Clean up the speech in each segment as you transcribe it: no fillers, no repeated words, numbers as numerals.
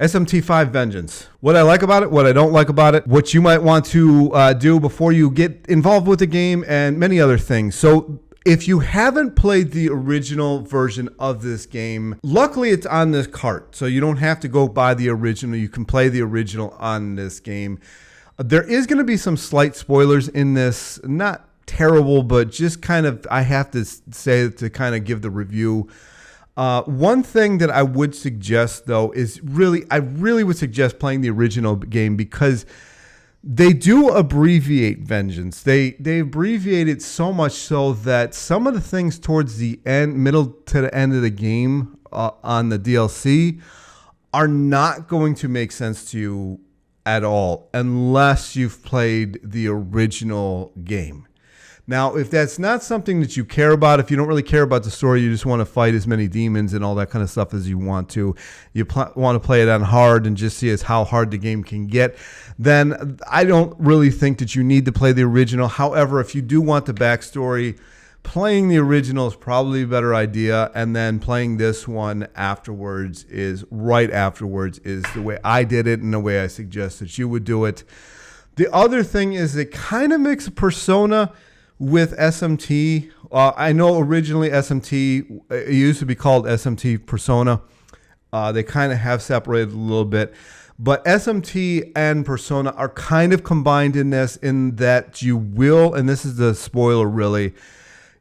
SMT5 Vengeance. What I like about it, what I don't like about it, what you might want to do before you get involved with the game, and many other things. So if you haven't played the original version of this game, luckily it's on this cart, so you don't have to go buy the original. You can play the original on this game. There is going to be some slight spoilers in this, not terrible, but just kind of, I have to say to kind of give the review. One thing that I would suggest, though, is I really would suggest playing the original game, because they do abbreviate Vengeance. They abbreviate it so much so that some of the things towards the middle to the end of the game on the DLC are not going to make sense to you at all unless you've played the original game. Now, if that's not something that you care about, if you don't really care about the story, you just want to fight as many demons and all that kind of stuff as you want to, you want to play it on hard and just see as how hard the game can get, then I don't really think that you need to play the original. However, if you do want the backstory, playing the original is probably a better idea, and then playing this one afterwards is the way I did it and the way I suggest that you would do it. The other thing is it kind of makes a Persona with SMT. I know originally SMT, it used to be called SMT Persona. They kind of have separated a little bit. But SMT and Persona are kind of combined in this, in that you will, and this is the spoiler really,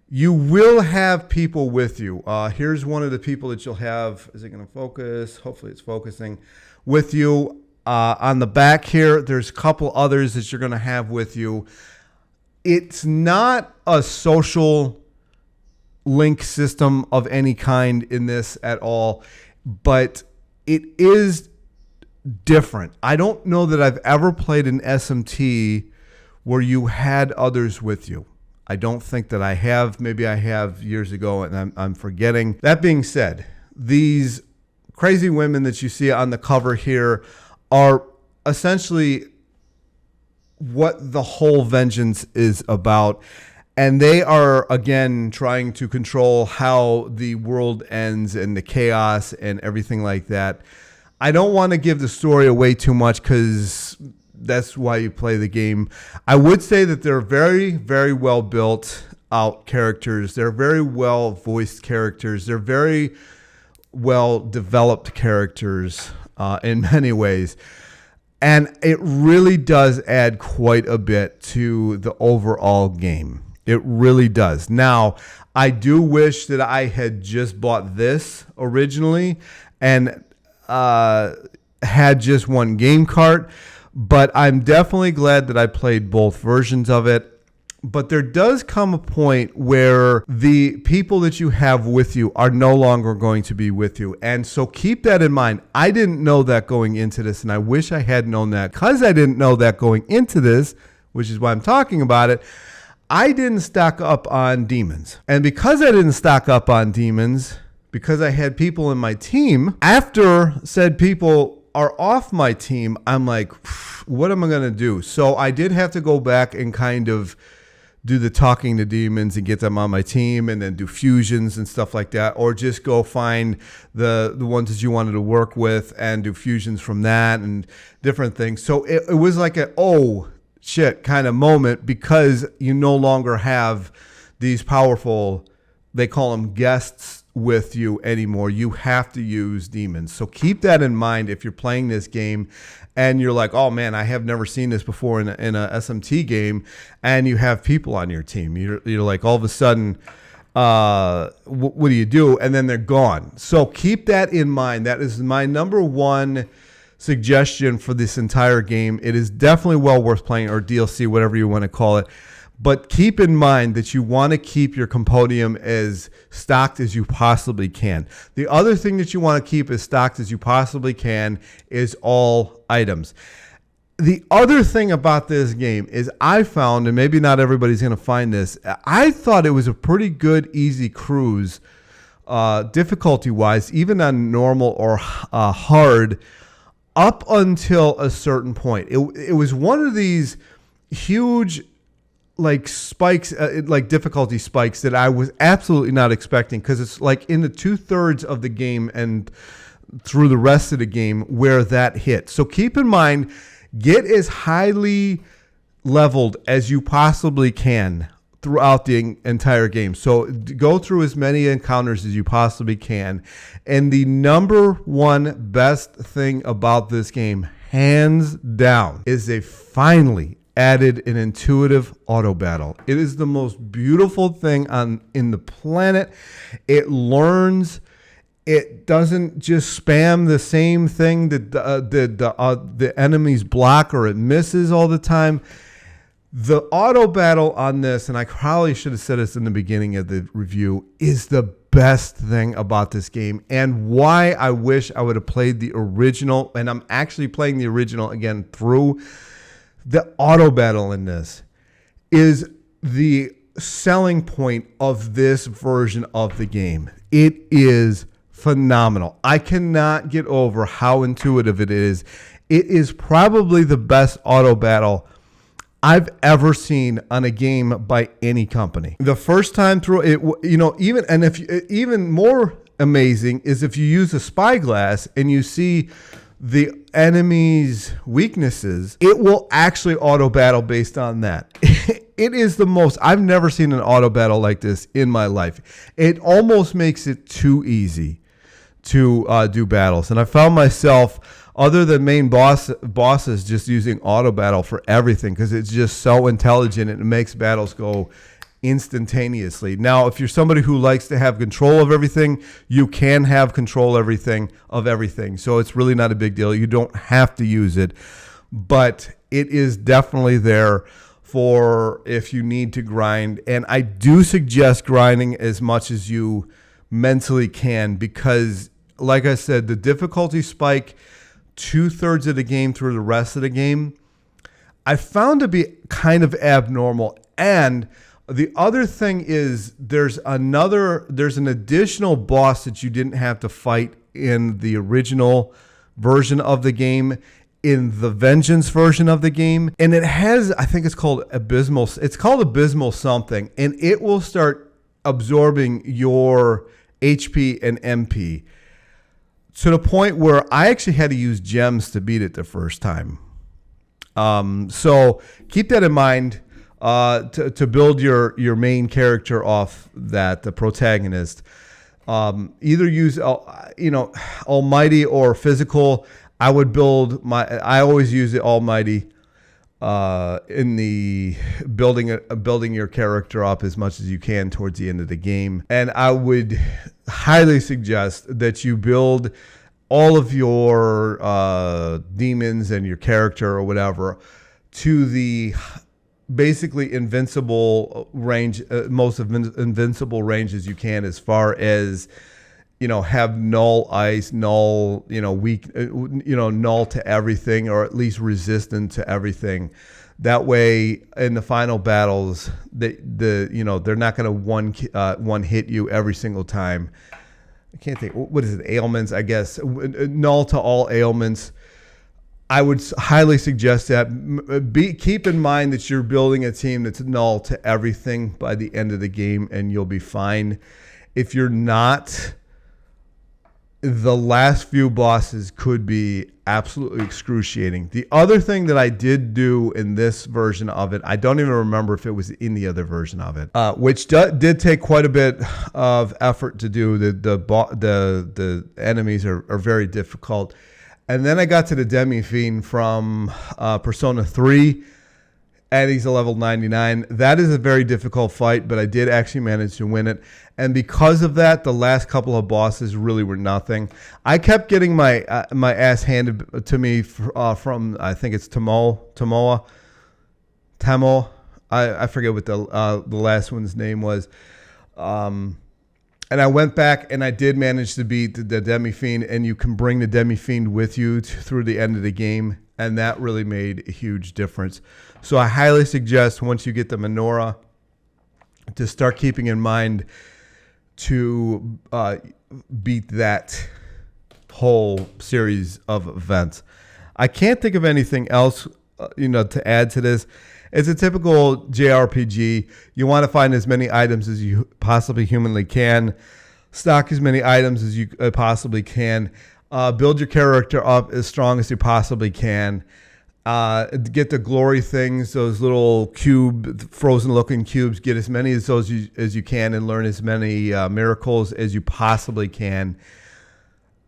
you will have people with you. Here's one of the people that you'll have. Is it going to focus? Hopefully it's focusing. With you on the back here, there's a couple others that you're going to have with you. It's not a social link system of any kind in this at all, but it is different. I don't know that I've ever played an SMT where you had others with you. I don't think that I have. Maybe I have years ago and I'm forgetting. That being said, these crazy women that you see on the cover here are essentially what the whole Vengeance is about. And they are, again, trying to control how the world ends and the chaos and everything like that. I don't want to give the story away too much because that's why you play the game. I would say that they're very, very well built out characters. They're very well voiced characters. They're very well developed characters in many ways. And it really does add quite a bit to the overall game. It really does. Now, I do wish that I had just bought this originally and had just one game cart, but I'm definitely glad that I played both versions of it. But there does come a point where the people that you have with you are no longer going to be with you. And so keep that in mind. I didn't know that going into this, and I wish I had known that. Because I didn't know that going into this, which is why I'm talking about it, I didn't stock up on demons. And because I didn't stock up on demons, because I had people in my team, after said people are off my team, I'm like, what am I going to do? So I did have to go back and kind of do the talking to demons and get them on my team, and then do fusions and stuff like that, or just go find the ones that you wanted to work with and do fusions from that and different things. So it was like a, oh shit kind of moment, because you no longer have these powerful, they call them guests, with you anymore. You have to use demons. So keep that in mind if you're playing this game and you're like, oh man, I have never seen this before in a SMT game, and you have people on your team. You're like, all of a sudden, what do you do? And then they're gone. So keep that in mind. That is my number one suggestion for this entire game. It is definitely well worth playing, or DLC, whatever you want to call it. But keep in mind that you want to keep your Compodium as stocked as you possibly can. The other thing that you want to keep as stocked as you possibly can is all items. The other thing about this game is I found, and maybe not everybody's going to find this, I thought it was a pretty good, easy cruise, difficulty-wise, even on normal or hard, up until a certain point. It was one of these huge like spikes, like difficulty spikes that I was absolutely not expecting, because it's like in the 2/3 of the game, and through the rest of the game where that hits. So keep in mind, get as highly leveled as you possibly can throughout the entire game. So go through as many encounters as you possibly can. And the number one best thing about this game, hands down, is they finally added an intuitive auto battle. It is the most beautiful thing in the planet. It learns. It doesn't just spam the same thing that the enemies block, or it misses all the time. The auto battle on this, and I probably should have said this in the beginning of the review, is the best thing about this game, and why I wish I would have played the original. And I'm actually playing the original again through. The auto battle in this is the selling point of this version of the game. It is phenomenal. I cannot get over how intuitive it is. It is probably the best auto battle I've ever seen on a game by any company. The first time through it, even more amazing is if you use a spyglass and you see the enemy's weaknesses, it will actually auto battle based on that. It is the most, I've never seen an auto battle like this in my life. It almost makes it too easy to do battles. And I found myself, other than main bosses, just using auto battle for everything, because it's just so intelligent and it makes battles go instantaneously. Now, if you're somebody who likes to have control of everything, you can have control of everything. So it's really not a big deal. You don't have to use it, but it is definitely there for if you need to grind. And I do suggest grinding as much as you mentally can, because like I said, the difficulty spike 2/3 of the game through the rest of the game, I found to be kind of abnormal. And the other thing is there's an additional boss that you didn't have to fight in the original version of the game, in the Vengeance version of the game. And it has, I think it's called Abysmal something, and it will start absorbing your HP and MP to the point where I actually had to use gems to beat it the first time. So keep that in mind to build your main character off that, the protagonist. Either use Almighty or Physical. I always use the Almighty in the building your character up as much as you can towards the end of the game. And I would highly suggest that you build all of your demons and your character or whatever to the basically invincible range, most invincible range as you can, as far as, have null ice, null, weak, null to everything, or at least resistant to everything. That way, in the final battles, they're not going to one hit you every single time. I can't think. What is it? Ailments, I guess. Null to all ailments. I would highly suggest that. Keep in mind that you're building a team that's null to everything by the end of the game, and you'll be fine. If you're not, the last few bosses could be absolutely excruciating. The other thing that I did do in this version of it, I don't even remember if it was in the other version of it, which did take quite a bit of effort to do. The enemies are very difficult. And then I got to the Demi-Fiend from Persona 3, and he's a level 99. That is a very difficult fight, but I did actually manage to win it. And because of that, the last couple of bosses really were nothing. I kept getting my ass handed to me from, I think it's Tamo. I forget what the last one's name was. And I went back and I did manage to beat the Demi-Fiend, and you can bring the Demi-Fiend with you through the end of the game, and that really made a huge difference. So I highly suggest, once you get the menorah, to start keeping in mind to beat that whole series of events. I can't think of anything else, to add to this. It's a typical JRPG. You want to find as many items as you possibly humanly can. Stock as many items as you possibly can. Build your character up as strong as you possibly can. Get the glory things, those little frozen looking cubes. Get as many of those as you can and learn as many miracles as you possibly can.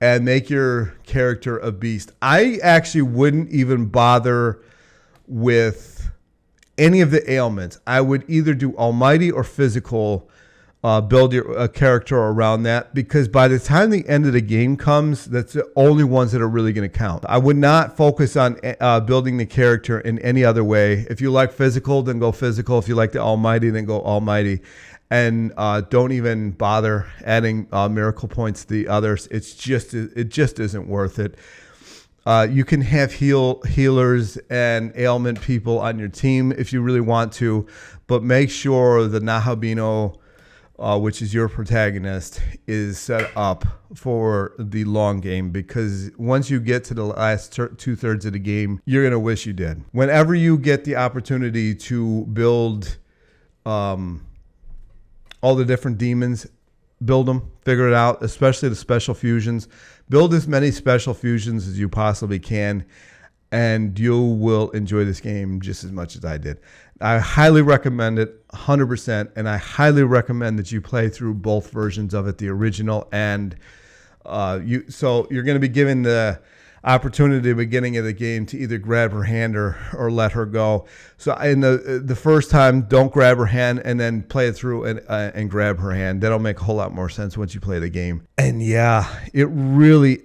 And make your character a beast. I actually wouldn't even bother with any of the ailments. I would either do almighty or physical. Build your character around that, because by the time the end of the game comes, that's the only ones that are really going to count. I would not focus on building the character in any other way. If you like physical, then go physical. If you like the almighty, then go almighty. And don't even bother adding miracle points to the others. It just isn't worth it. You can have healers and ailment people on your team if you really want to, but make sure the Nahabino, which is your protagonist, is set up for the long game, because once you get to the last 2/3 of the game, you're going to wish you did. Whenever you get the opportunity to build all the different demons, build them, figure it out, especially the special fusions. Build as many special fusions as you possibly can, and you will enjoy this game just as much as I did. I highly recommend it, 100%, and I highly recommend that you play through both versions of it, the original and so you're going to be given the opportunity at the beginning of the game to either grab her hand or let her go. So in the first time, don't grab her hand, and then play it through and grab her hand. That'll make a whole lot more sense once you play the game. And yeah, it really,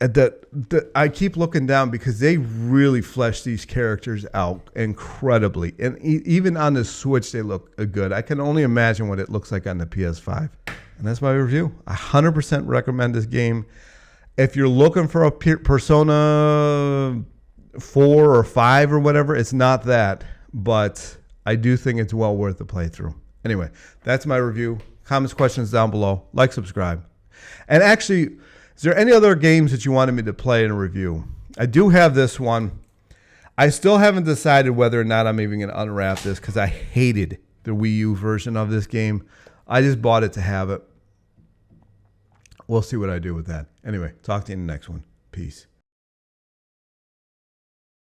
I keep looking down because they really flesh these characters out incredibly. And even on the Switch, they look good. I can only imagine what it looks like on the PS5. And that's my review. I 100% recommend this game. If you're looking for a Persona 4 or 5 or whatever, it's not that. But I do think it's well worth the playthrough. Anyway, that's my review. Comments, questions down below. Like, subscribe. And actually, is there any other games that you wanted me to play and review? I do have this one. I still haven't decided whether or not I'm even going to unwrap this, because I hated the Wii U version of this game. I just bought it to have it. We'll see what I do with that. Anyway, talk to you in the next one. Peace.